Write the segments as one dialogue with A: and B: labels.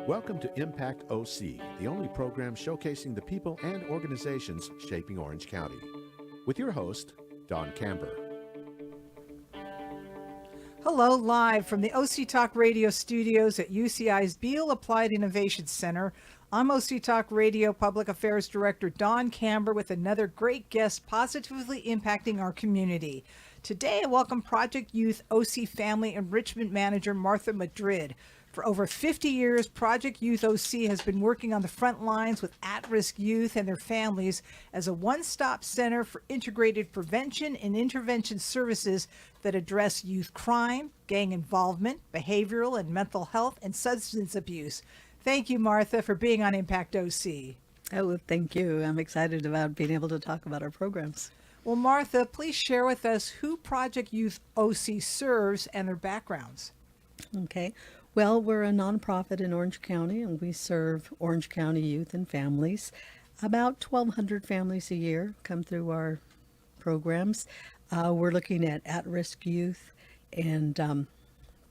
A: Welcome to Impact OC, the only program showcasing the people and organizations shaping Orange County. With your host, Don Camber.
B: Hello, live from the OC Talk Radio studios at UCI's Beal Applied Innovation Center. I'm OC Talk Radio Public Affairs Director Don Camber with another great guest positively impacting our community. Today, I welcome Project Youth OC Family Enrichment Manager Martha Madrid. For over 50 years, Project Youth OC has been working on the front lines with at-risk youth and their families as a one-stop center for integrated prevention and intervention services that address youth crime, gang involvement, behavioral and mental health, and substance abuse. Thank you, Martha, for being on Impact OC.
C: Oh, thank you. I'm excited about being able to talk about our programs.
B: Well, Martha, please share with us who Project Youth OC serves and their backgrounds.
C: Okay. Well, we're a nonprofit in Orange County, and we serve Orange County youth and families. About 1,200 families a year come through our programs. We're looking at-risk youth and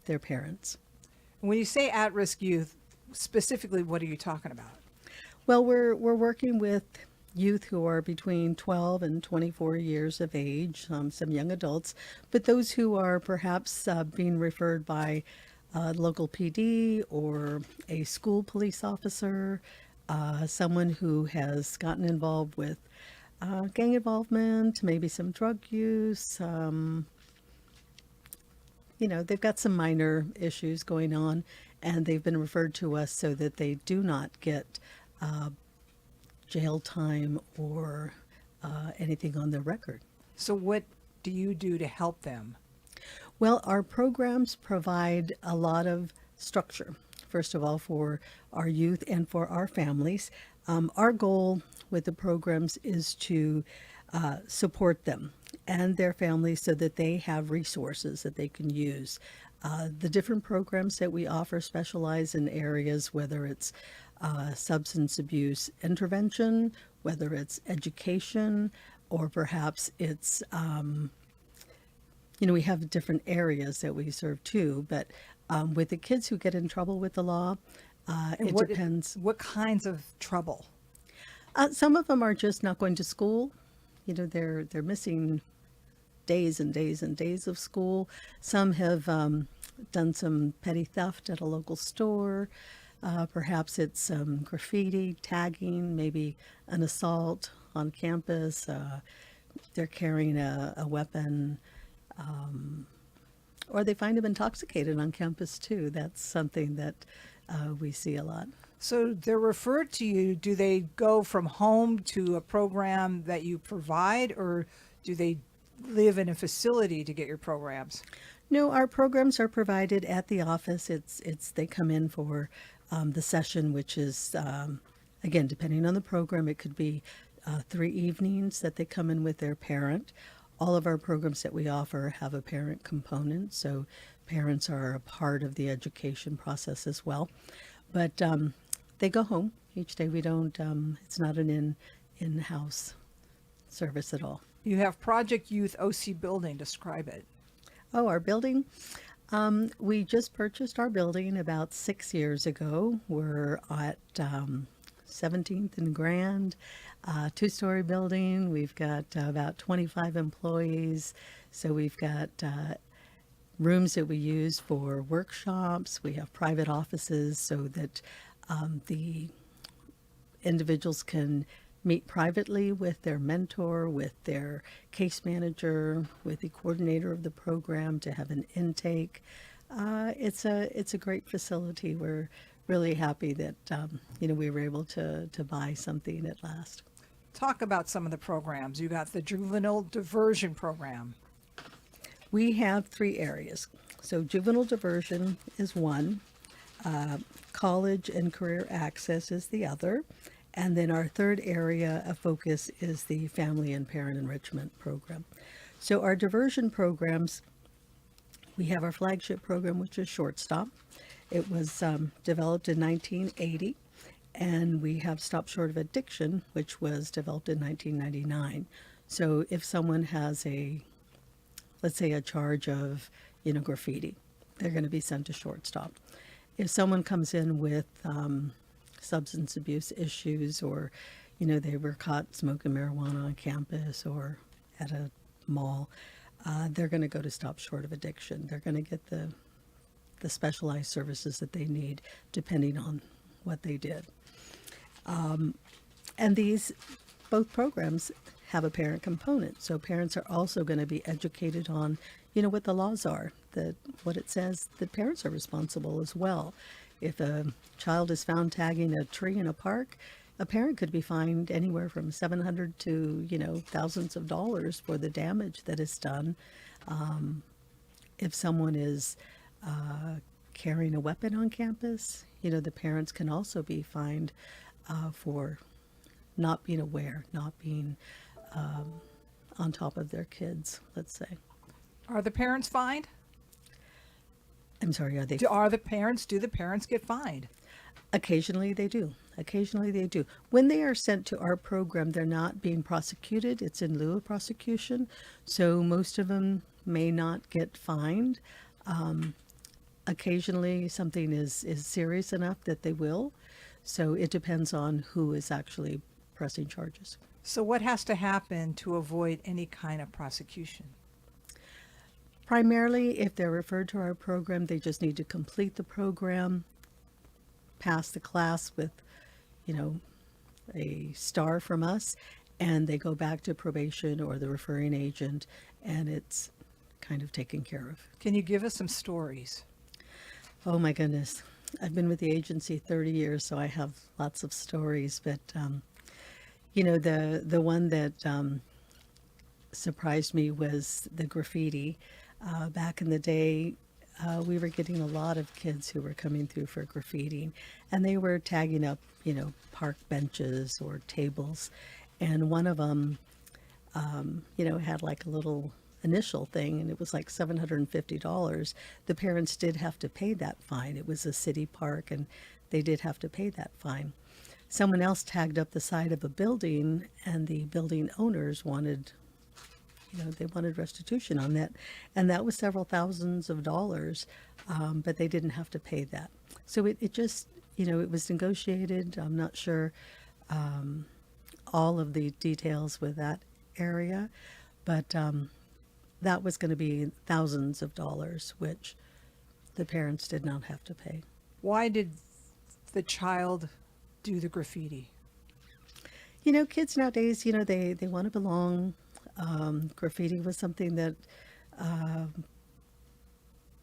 C: their parents.
B: When you say at-risk youth, specifically, what are you talking about?
C: Well, we're working with youth who are between 12 and 24 years of age, some young adults, but those who are perhaps being referred by local PD or a school police officer, someone who has gotten involved with gang involvement, maybe some drug use. They've got some minor issues going on, and they've been referred to us so that they do not get jail time or anything on their record.
B: So what do you do to help them?
C: Well, our programs provide a lot of structure, first of all, for our youth and for our families. Our goal with the programs is to support them and their families so that they have resources that they can use. The different programs that we offer specialize in areas, whether it's substance abuse intervention, whether it's education, or perhaps it's we have different areas that we serve too, but with the kids who get in trouble with the law, depends.
B: What kinds of trouble?
C: Some of them are just not going to school. They're missing days and days and days of school. Some have done some petty theft at a local store. Perhaps it's graffiti, tagging, maybe an assault on campus. They're carrying a weapon. Or they find them intoxicated on campus too. That's something that we see a lot.
B: So they're referred to you. Do they go from home to a program that you provide, or do they live in a facility to get your programs?
C: No, our programs are provided at the office. They come in for the session, which is, again, depending on the program, it could be 3 evenings that they come in with their parent. All of our programs that we offer have a parent component, so parents are a part of the education process as well. But they go home each day. We don't, it's not an in-house service at all.
B: You have Project Youth OC building. Describe it.
C: Oh, our building? We just purchased our building about 6 years ago. We're at 17th and Grand. 2-story building. We've got about 25 employees. So we've got rooms that we use for workshops. We have private offices so that the individuals can meet privately with their mentor, with their case manager, with the coordinator of the program to have an intake. It's a great facility. We're really happy that we were able to buy something at last.
B: Talk about some of the programs. You got the juvenile diversion program.
C: We have 3 areas. So juvenile diversion is one, college and career access is the other, and then our third area of focus is the family and parent enrichment program. So our diversion programs, we have our flagship program, which is Shortstop. It was developed in 1980. And we have Stop Short of Addiction, which was developed in 1999. So if someone has let's say a charge of, graffiti, they're going to be sent to Shortstop. if someone comes in with substance abuse issues, or, you know, they were caught smoking marijuana on campus or at a mall, they're going to go to Stop Short of Addiction. They're going to get the specialized services that they need depending on what they did. And these both programs have a parent component. So parents are also going to be educated on, you know, what the laws are, that what it says that parents are responsible as well. If a child is found tagging a tree in a park, a parent could be fined anywhere from $700 to, you know, thousands of dollars for the damage that is done. If someone is carrying a weapon on campus, you know, the parents can also be fined for not being aware, not being on top of their kids, let's say.
B: Are the parents fined?
C: I'm sorry, are they?
B: Do the parents get fined?
C: Occasionally they do. Occasionally they do. When they are sent to our program, they're not being prosecuted. It's in lieu of prosecution. So most of them may not get fined. Occasionally something is serious enough that they will. So it depends on who is actually pressing charges.
B: So what has to happen to avoid any kind of prosecution?
C: Primarily, if they're referred to our program, they just need to complete the program, pass the class with, you know, a star from us, and they go back to probation or the referring agent, and it's kind of taken care of.
B: Can you give us some stories?
C: Oh my goodness. I've been with the agency 30 years, so I have lots of stories, but you know, the one that surprised me was the graffiti. Back in the day, we were getting a lot of kids who were coming through for graffitiing, and they were tagging up, you know, park benches or tables. And one of them, you know, had like a little initial thing, and it was like $750. The parents did have to pay that fine. It was a city park, and they did have to pay that fine. Someone else tagged up the side of a building, and the building owners wanted, you know, they wanted restitution on that, and that was several thousands of dollars, but they didn't have to pay that. So it just, you know, it was negotiated. I'm not sure all of the details with that area, but that was going to be thousands of dollars, which the parents did not have to pay.
B: Why did the child do the graffiti?
C: You know, kids nowadays, you know, they want to belong. Graffiti was something that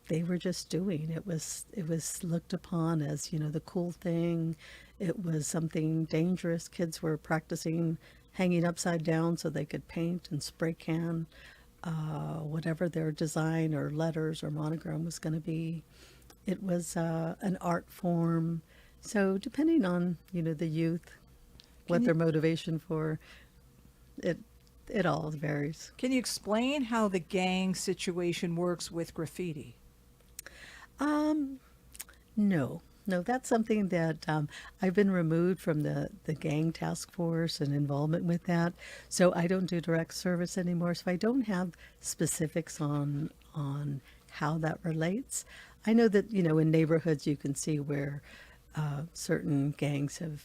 C: they were just doing. It was looked upon as, you know, the cool thing. It was something dangerous. Kids were practicing hanging upside down so they could paint and spray can whatever their design or letters or monogram was going to be. It was an art form. So depending on, you know, the youth, what their motivation for it, it all varies.
B: Can you explain how the gang situation works with graffiti?
C: No, that's something that I've been removed from the gang task force and involvement with that. So I don't do direct service anymore. So I don't have specifics on how that relates. I know that, you know, in neighborhoods you can see where certain gangs have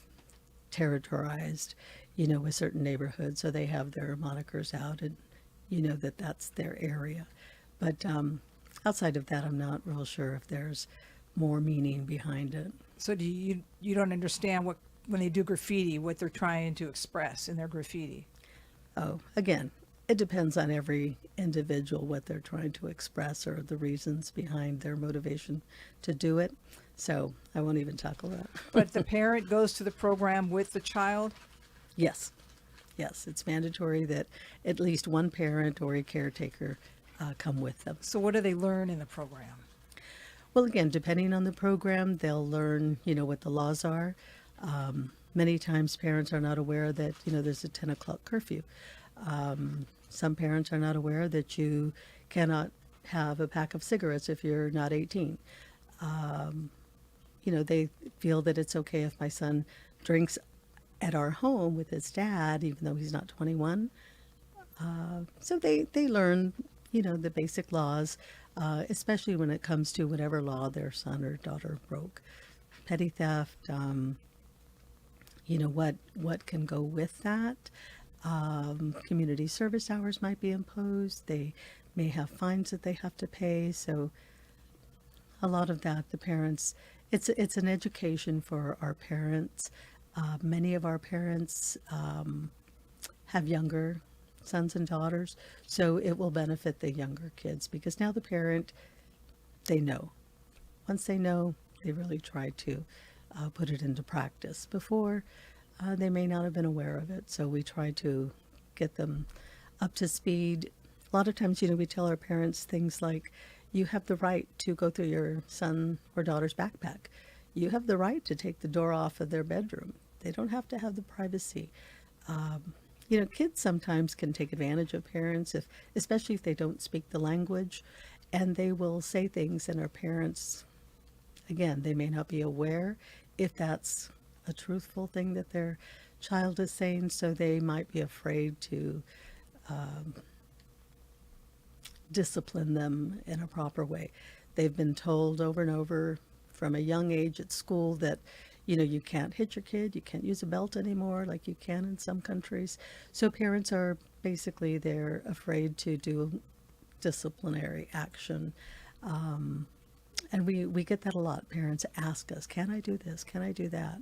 C: territorized, you know, a certain neighborhood, so they have their monikers out, and you know that that's their area. But outside of that, I'm not real sure if there's more meaning behind it.
B: So do you don't understand what, when they do graffiti, what they're trying to express in their graffiti?
C: Oh, again, it depends on every individual what they're trying to express or the reasons behind their motivation to do it. So I won't even tackle that.
B: But the parent goes to the program with the child?
C: Yes, it's mandatory that at least one parent or a caretaker come with them.
B: So what do they learn in the program?
C: Well, again, depending on the program, they'll learn, you know, what the laws are. Many times parents are not aware that, you know, there's a 10 o'clock curfew. Some parents are not aware that you cannot have a pack of cigarettes if you're not 18. You know, they feel that it's okay if my son drinks at our home with his dad, even though he's not 21. So they learn the basic laws, especially when it comes to whatever law their son or daughter broke. Petty theft, what can go with that. Community service hours might be imposed. They may have fines that they have to pay. So a lot of that, the parents, it's an education for our parents. Many of our parents have younger sons and daughters, so it will benefit the younger kids because now the parent, they know. Once they know, they really try to put it into practice. Before, they may not have been aware of it, so we try to get them up to speed. A lot of times, we tell our parents things like, you have the right to go through your son or daughter's backpack. You have the right to take the door off of their bedroom. They don't have to have the privacy. Kids sometimes can take advantage of parents, especially if they don't speak the language, and they will say things, and our parents, again, they may not be aware if that's a truthful thing that their child is saying, so they might be afraid to discipline them in a proper way. They've been told over and over from a young age at school that you can't hit your kid, you can't use a belt anymore like you can in some countries. So parents are basically, they're afraid to do disciplinary action. And we get that a lot. Parents ask us, can I do this? Can I do that?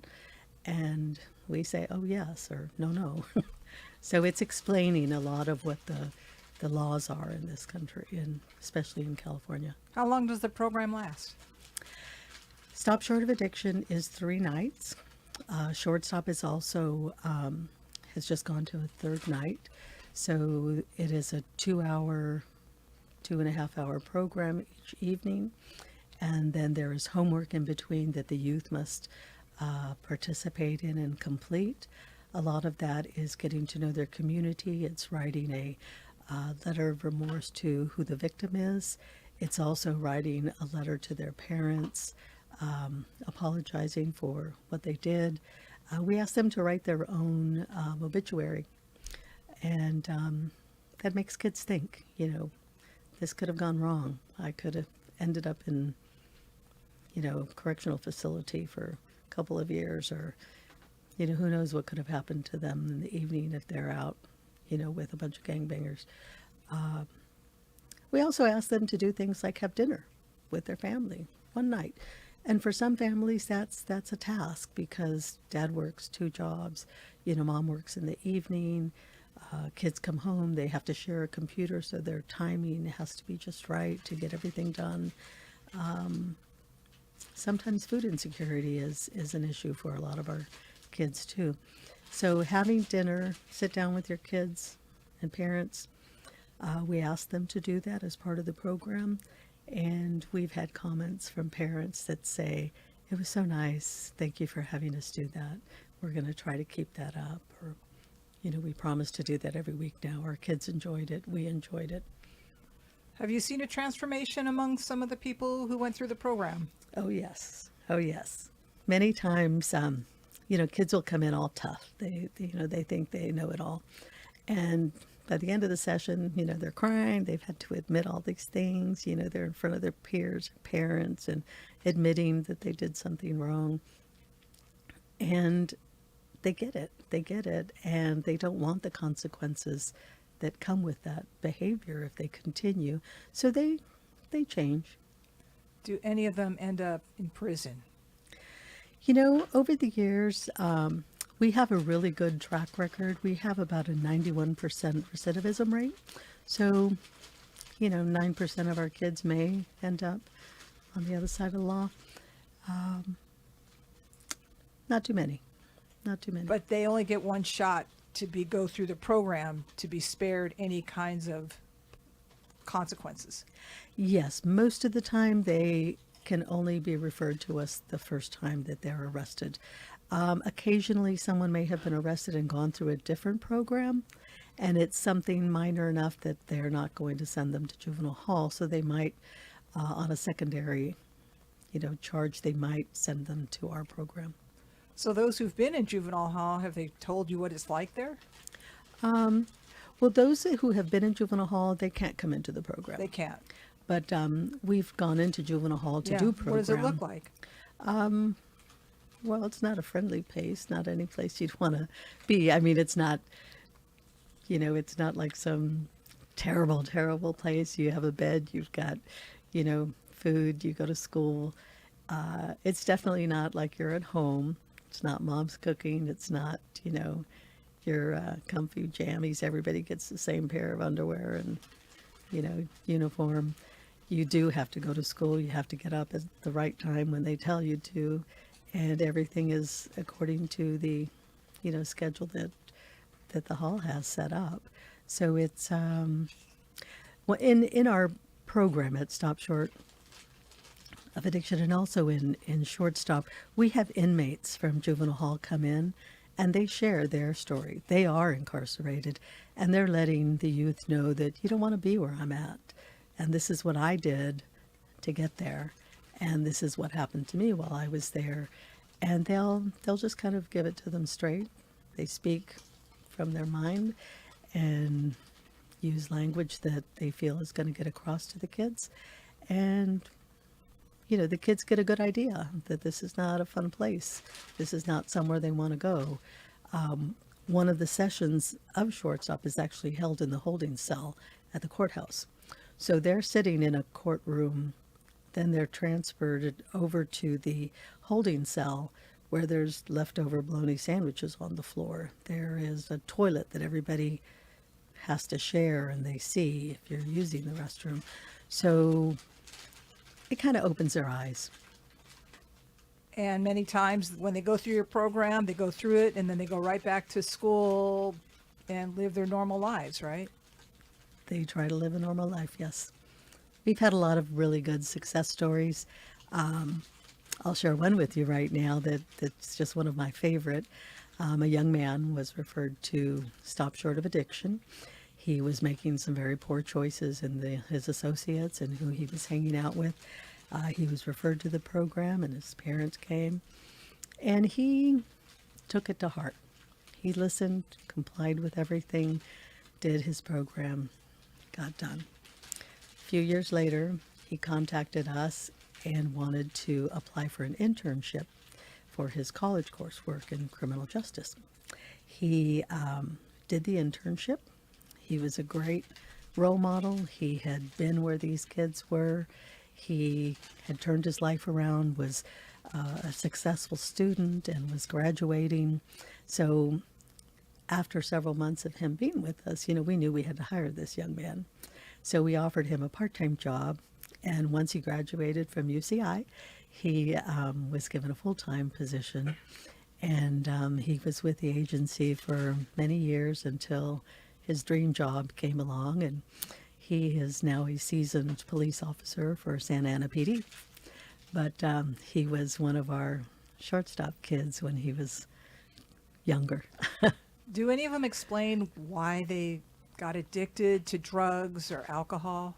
C: And we say, oh, yes, or no, no. So it's explaining a lot of what the laws are in this country, and especially in California.
B: How long does the program last?
C: Stop Short of Addiction is 3 nights. Short Stop is also, has just gone to a 3rd night. So it is a 2.5 hour program each evening. And then there is homework in between that the youth must participate in and complete. A lot of that is getting to know their community. It's writing a letter of remorse to who the victim is. It's also writing a letter to their parents, apologizing for what they did. We asked them to write their own obituary, and that makes kids think, this could have gone wrong. I could have ended up in, a correctional facility for a couple of years, or, who knows what could have happened to them in the evening if they're out, with a bunch of gangbangers. We also asked them to do things like have dinner with their family one night. And for some families, that's a task because dad works 2 jobs, mom works in the evening, kids come home, they have to share a computer, so their timing has to be just right to get everything done. Sometimes food insecurity is an issue for a lot of our kids too. So having dinner, sit down with your kids and parents, we ask them to do that as part of the program. And we've had comments from parents that say, it was so nice. Thank you for having us do that. We're going to try to keep that up. Or, we promise to do that every week now. Our kids enjoyed it. We enjoyed it.
B: Have you seen a transformation among some of the people who went through the program?
C: Oh, yes. Oh, yes. Many times, kids will come in all tough. They think they know it all. And by the end of the session, they're crying. They've had to admit all these things. They're in front of their peers, parents, and admitting that they did something wrong. And they get it. They get it. And they don't want the consequences that come with that behavior if they continue. So they change.
B: Do any of them end up in prison?
C: Over the years, we have a really good track record. We have about a 91% recidivism rate. So, 9% of our kids may end up on the other side of the law. Not too many. Not too many.
B: But they only get one shot to go through the program to be spared any kinds of consequences.
C: Yes, most of the time they can only be referred to us the first time that they're arrested. Occasionally someone may have been arrested and gone through a different program, and it's something minor enough that they're not going to send them to juvenile hall, so they might, on a secondary, charge, they might send them to our program.
B: So those who've been in juvenile hall, have they told you what it's like there?
C: Well, those who have been in juvenile hall, they can't come into the program.
B: They can't.
C: But we've gone into juvenile hall to
B: Yeah.
C: do program.
B: What does it look like?
C: Well, it's not a friendly place, not any place you'd want to be. I mean, it's not, it's not like some terrible, terrible place. You have a bed, you've got, food, you go to school. It's definitely not like you're at home. It's not mom's cooking. It's not, your comfy jammies. Everybody gets the same pair of underwear and, uniform. You do have to go to school. You have to get up at the right time when they tell you to. And everything is according to the, schedule that the hall has set up. So it's, well, in our program at Stop Short of Addiction and also in Short Stop, we have inmates from juvenile hall come in and they share their story. They are incarcerated and they're letting the youth know that you don't want to be where I'm at. And this is what I did to get there. And this is what happened to me while I was there. And they'll just kind of give it to them straight. They speak from their mind and use language that they feel is going to get across to the kids. And, the kids get a good idea that this is not a fun place. This is not somewhere they want to go. One of the sessions of Shortstop is actually held in the holding cell at the courthouse. So they're sitting in a courtroom. Then they're transferred over to the holding cell where there's leftover bologna sandwiches on the floor. There is a toilet that everybody has to share and they see if you're using the restroom. So it kind of opens their eyes.
B: And many times when they go through your program, they go through it and then they go right back to school and live their normal lives, right?
C: They try to live a normal life, yes. We've had a lot of really good success stories. I'll share one with you right now that's just one of my favorite. A young man was referred to Stop Short of Addiction. He was making some very poor choices in his associates and who he was hanging out with. He was referred to the program and his parents came. And he took it to heart. He listened, complied with everything, did his program, got done. A few years later, he contacted us and wanted to apply for an internship for his college coursework in criminal justice. He did the internship. He was a great role model. He had been where these kids were. He had turned his life around, was a successful student and was graduating. So after several months of him being with us, we knew we had to hire this young man. So we offered him a part-time job. And once he graduated from UCI, he was given a full-time position. And he was with the agency for many years until his dream job came along. And he is now a seasoned police officer for Santa Ana PD. But he was one of our shortstop kids when he was younger.
B: Do any of them explain why they got addicted to drugs or alcohol?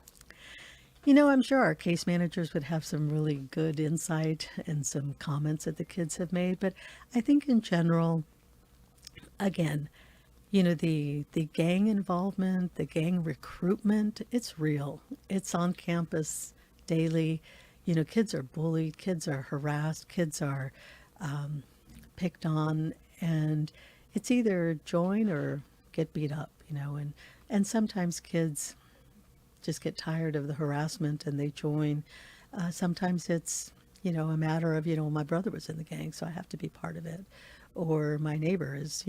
C: I'm sure our case managers would have some really good insight and some comments that the kids have made. But I think in general, again, the gang involvement, the gang recruitment, it's real. It's on campus daily. Kids are bullied, kids are harassed, kids are picked on, and it's either join or get beat up, and sometimes kids just get tired of the harassment and they join. Sometimes it's, a matter of, my brother was in the gang, so I have to be part of it. Or my neighbor is,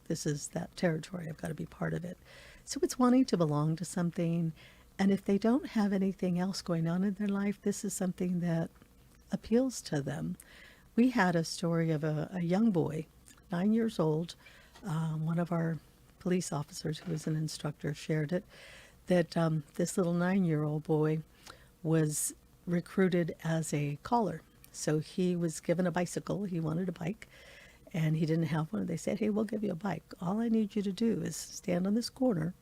C: this is that territory, I've got to be part of it. So it's wanting to belong to something. And if they don't have anything else going on in their life, this is something that appeals to them. We had a story of a young boy, 9 years old. One of our police officers who was an instructor shared it, that this little 9-year-old boy was recruited as a caller. So he was given a bicycle. He wanted a bike, and he didn't have one. They said, hey, we'll give you a bike. All I need you to do is stand on this corner.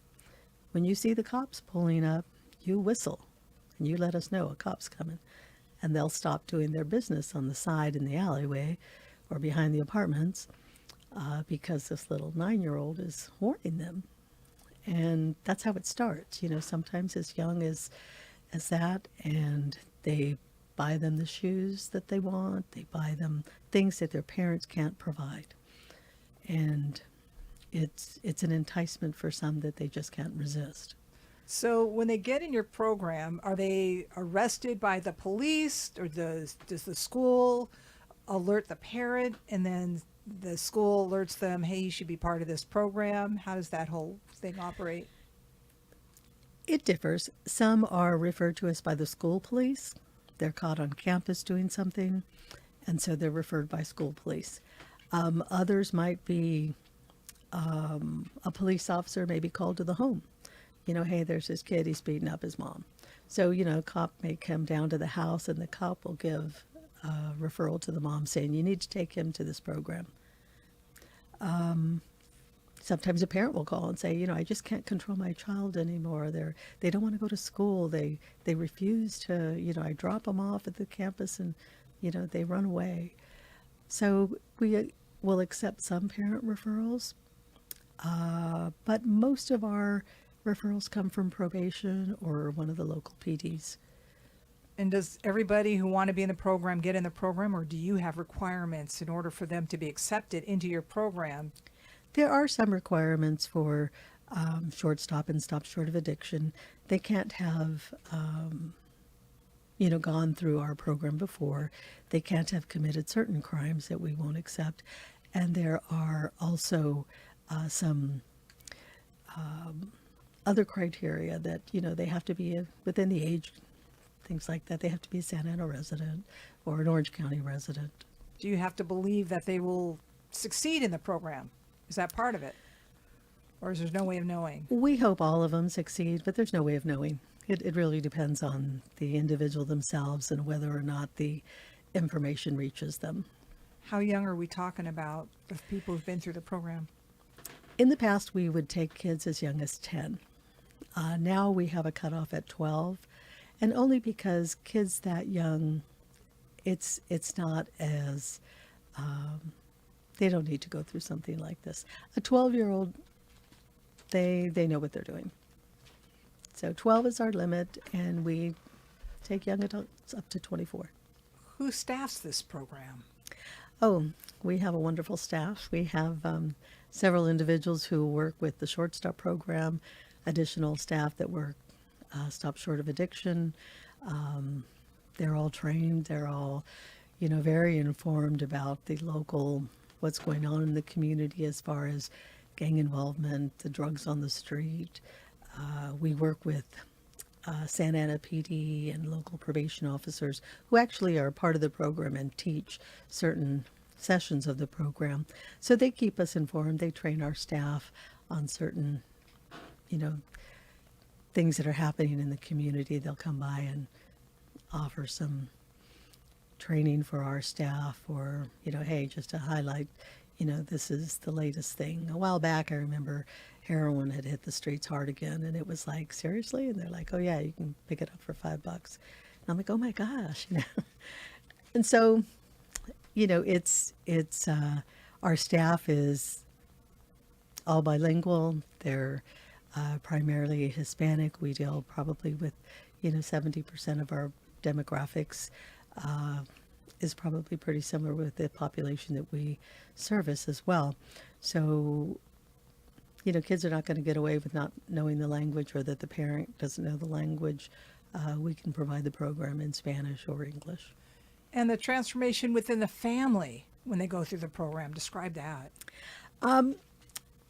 C: When you see the cops pulling up, you whistle, and you let us know a cop's coming. And they'll stop doing their business on the side in the alleyway or behind the apartments because this little 9-year-old is warning them. And that's how it starts, sometimes as young as that, and they buy them the shoes that they want, they buy them things that their parents can't provide. And it's an enticement for some that they just can't resist.
B: So when they get in your program, are they arrested by the police, or does the school alert the parent, and then the school alerts them, hey, you should be part of this program? How does that whole thing operate?
C: It differs. Some are referred to us by the school police. They're caught on campus doing something, and so they're referred by school police. Others might be a police officer may be called to the home. Hey, there's this kid, he's beating up his mom. So, a cop may come down to the house, and the cop will give a referral to the mom saying, you need to take him to this program. Sometimes a parent will call and say, I just can't control my child anymore. They don't want to go to school. They refuse to, I drop them off at the campus and, they run away. So we will accept some parent referrals, but most of our referrals come from probation or one of the local PDs.
B: And does everybody who want to be in the program get in the program, or do you have requirements in order for them to be accepted into your program?
C: There are some requirements for short stop and stop short of addiction. They can't have, gone through our program before. They can't have committed certain crimes that we won't accept. And there are also some other criteria that, they have to be within the age, things like that. They have to be a Santa Ana resident or an Orange County resident.
B: Do you have to believe that they will succeed in the program? Is that part of it? Or is there no way of knowing?
C: We hope all of them succeed, but there's no way of knowing. It really depends on the individual themselves and whether or not the information reaches them.
B: How young are we talking about of people who've been through the program?
C: In the past, we would take kids as young as 10. Now we have a cutoff at 12, and only because kids that young, it's not as, they don't need to go through something like this. A 12-year-old, they know what they're doing. So 12 is our limit, and we take young adults up to 24.
B: Who staffs this program?
C: Oh, we have a wonderful staff. We have several individuals who work with the Short Stop program, additional staff that work Stop Short of Addiction. They're all trained. They're all, very informed about the local, what's going on in the community as far as gang involvement, the drugs on the street. We work with Santa Ana PD and local probation officers who actually are part of the program and teach certain sessions of the program. So they keep us informed. They train our staff on certain, things that are happening in the community. They'll come by and offer some training for our staff, or, hey, just to highlight, this is the latest thing. A while back, I remember heroin had hit the streets hard again, and it was like, seriously? And they're like, oh yeah, you can pick it up for $5. And I'm like, oh my gosh, And so, it's our staff is all bilingual. They're primarily Hispanic. We deal probably with, 70% of our demographics is probably pretty similar with the population that we service as well. So, kids are not going to get away with not knowing the language, or that the parent doesn't know the language. We can provide the program in Spanish or English.
B: And the transformation within the family when they go through the program, describe that.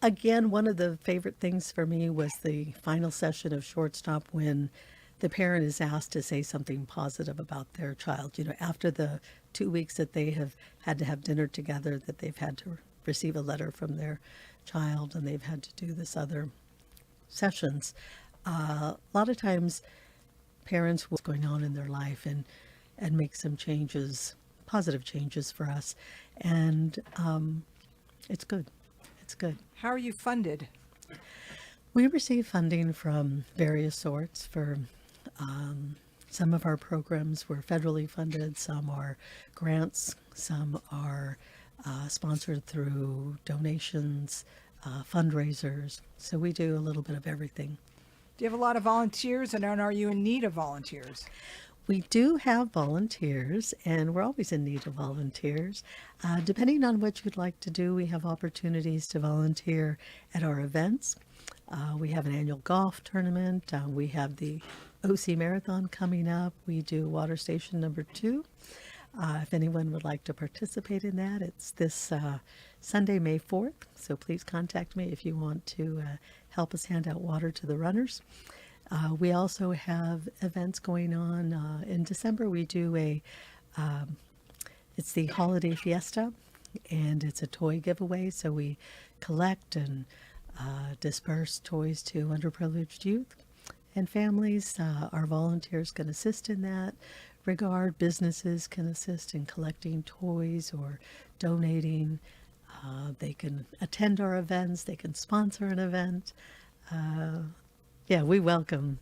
C: Again, one of the favorite things for me was the final session of Short Stop, when the parent is asked to say something positive about their child. After the 2 weeks that they have had to have dinner together, that they've had to receive a letter from their child, and they've had to do this other sessions. A lot of times parents, what's going on in their life, and make some changes, positive changes for us. And it's good. It's good.
B: How are you funded?
C: We receive funding from various sorts. For some of our programs were federally funded, some are grants, some are sponsored through donations, fundraisers. So we do a little bit of everything.
B: Do you have a lot of volunteers, and are you in need of volunteers?
C: We do have volunteers, and we're always in need of volunteers. Depending on what you'd like to do, we have opportunities to volunteer at our events. We have an annual golf tournament. We have the OC Marathon coming up. We do Water Station number 2. If anyone would like to participate in that, it's this Sunday, May 4th. So please contact me if you want to help us hand out water to the runners. We also have events going on in December. We do it's the Holiday Fiesta, and it's a toy giveaway. So we collect and disperse toys to underprivileged youth and families. Our volunteers can assist in that regard. Businesses can assist in collecting toys or donating. They can attend our events. They can sponsor an event. Yeah, we welcome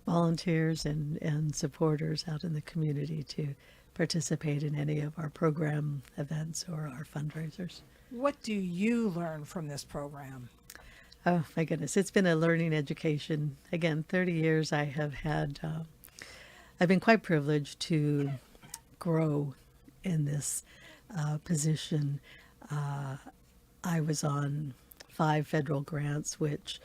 C: volunteers and supporters out in the community to participate in any of our program events or our fundraisers.
B: What do you learn from this program?
C: Oh my goodness, it's been a learning education. Again, 30 years I have had, I've been quite privileged to grow in this position. I was on 5 federal grants, which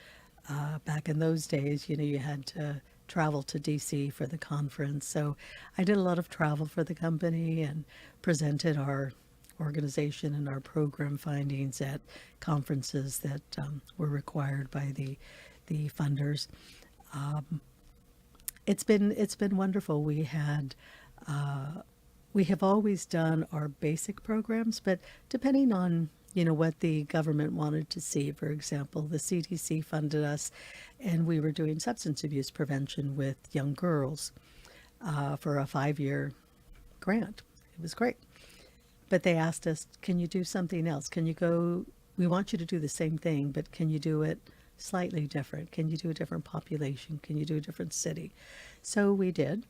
C: back in those days, you had to travel to DC for the conference. So I did a lot of travel for the company and presented our organization and our program findings at conferences that were required by the funders. It's been wonderful. We have always done our basic programs, but depending on what the government wanted to see. For example, the CDC funded us, and we were doing substance abuse prevention with young girls for a 5-year grant. It was great. But they asked us, can you do something else? We want you to do the same thing, but can you do it slightly different? Can you do a different population? Can you do a different city? So we did,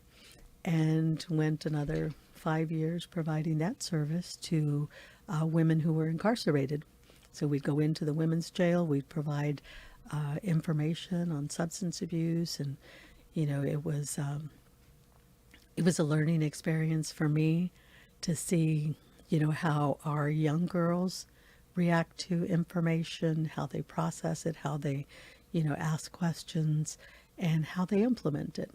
C: and went another 5 years providing that service to women who were incarcerated. So we'd go into the women's jail, we'd provide information on substance abuse, and it was a learning experience for me to see how our young girls react to information, how they process it, how they ask questions, and how they implement it,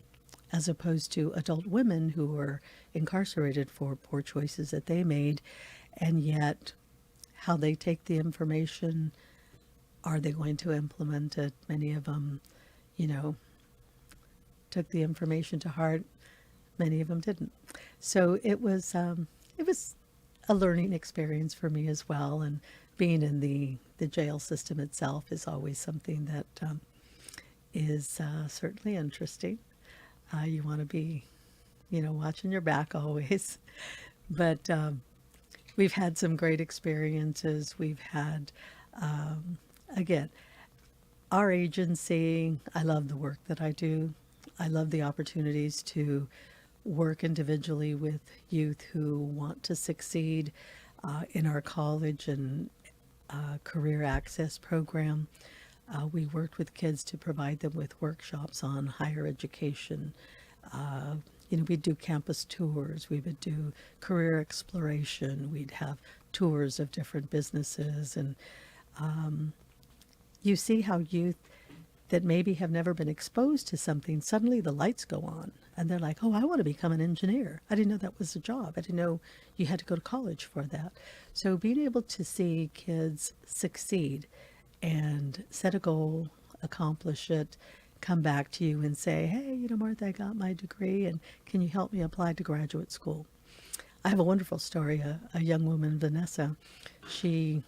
C: as opposed to adult women who were incarcerated for poor choices that they made. And yet, how they take the information, are they going to implement it? Many of them, took the information to heart. Many of them didn't. So it was a learning experience for me as well. And being in the jail system itself is always something that is certainly interesting. You want to be, watching your back always. But we've had some great experiences. We've had, again, our agency, I love the work that I do. I love the opportunities to work individually with youth who want to succeed in our college and career access program. We worked with kids to provide them with workshops on higher education. We'd do campus tours, we would do career exploration, we'd have tours of different businesses, and you see how youth that maybe have never been exposed to something, suddenly the lights go on, and they're like, oh, I want to become an engineer. I didn't know that was a job. I didn't know you had to go to college for that. So being able to see kids succeed and set a goal, accomplish it, come back to you and say, hey, Martha, I got my degree, and can you help me apply to graduate school? I have a wonderful story. A young woman, Vanessa, she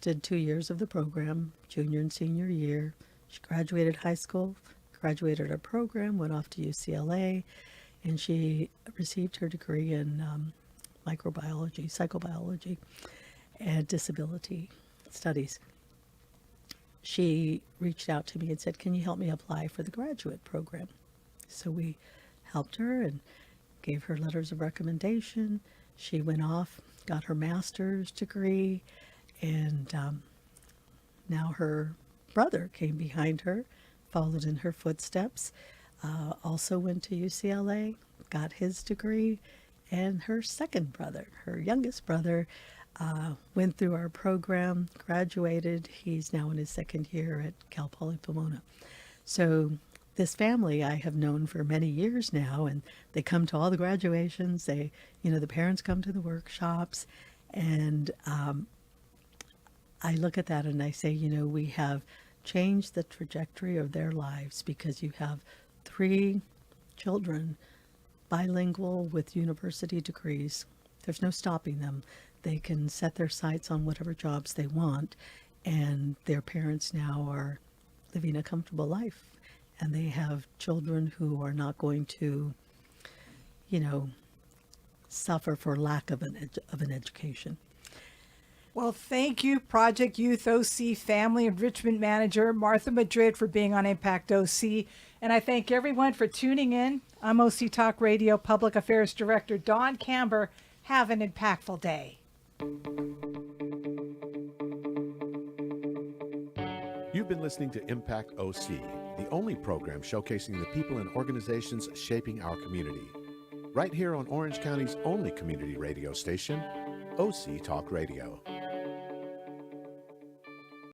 C: did 2 years of the program, junior and senior year. She graduated high school, graduated her program, went off to UCLA, and she received her degree in microbiology, psychobiology, and disability studies. She reached out to me and said, can you help me apply for the graduate program? So we helped her and gave her letters of recommendation. She went off, got her master's degree, and now her brother came behind her, followed in her footsteps, also went to UCLA, got his degree, and her second brother, her youngest brother, went through our program, graduated. He's now in his second year at Cal Poly Pomona. So this family I have known for many years now, and they come to all the graduations. They, the parents come to the workshops, and I look at that and I say, we have changed the trajectory of their lives because you have 3 children, bilingual with university degrees. There's no stopping them. They can set their sights on whatever jobs they want, and their parents now are living a comfortable life, and they have children who are not going to, suffer for lack of an education.
B: Well, thank you, Project Youth OC Family Enrichment Manager Martha Madrid, for being on Impact OC. And I thank everyone for tuning in. I'm OC Talk Radio Public Affairs Director Dawn Camber. Have an impactful day.
A: You've been listening to Impact OC, the only program showcasing the people and organizations shaping our community. Right here on Orange County's only community radio station, OC Talk Radio.